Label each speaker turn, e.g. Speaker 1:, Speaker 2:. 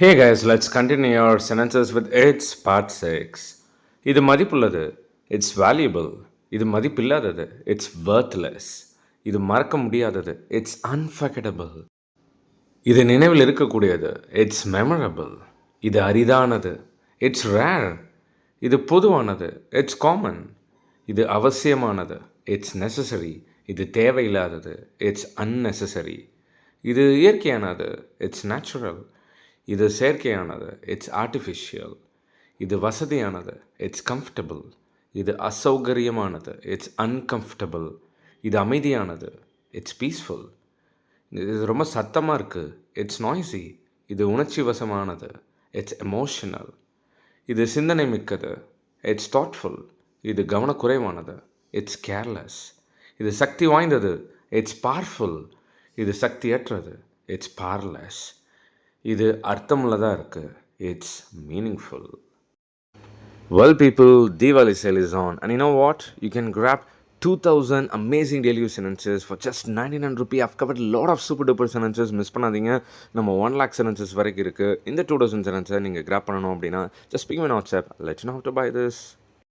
Speaker 1: Hey guys, let's continue our sentences with its part 6. இது மதிப்புள்ளது. It's valuable. இது மதிப்பில்லாதது. It's worthless. இது மறக்க முடியாதது. It's unforgettable. இது நினைவில் இருக்கக்கூடியது. It's memorable. இது அரிதானது. It's rare. இது பொதுவானது. It's common. இது அவசியமானது. It's necessary. இது தேவையில்லாதது. It's unnecessary. இது இயற்கையானது. It's natural. இது செயற்கையானது. It's artificial. இது வசதியானது. It's comfortable. இது அசௌகரியமானது. It's uncomfortable. இது அமைதியானது. It's peaceful. இது ரொம்ப சத்தமாக இருக்குது. It's noisy. இது உணர்ச்சி வசமானது. It's emotional. இது சிந்தனை மிக்கது. It's thoughtful. இது கவனக்குறைவானது. It's careless. இது சக்தி வாய்ந்தது. It's powerful. இது சக்தியற்றது. It's powerless. இது அர்த்தமுள்ளதாக இருக்குது. It's meaningful. Well people, Diwali sale is on and you know what? You can grab 2000 amazing daily use sentences for just 99 rupee. I've covered a lot of super duper sentences. Miss பண்ணாதீங்க. நம்ம 1 lakh sentences வரைக்கும் இருக்குது. இந்த 2000 sentences நீங்கள் grab பண்ணணும் அப்படின்னா just speak me on WhatsApp. Let you know how to buy this.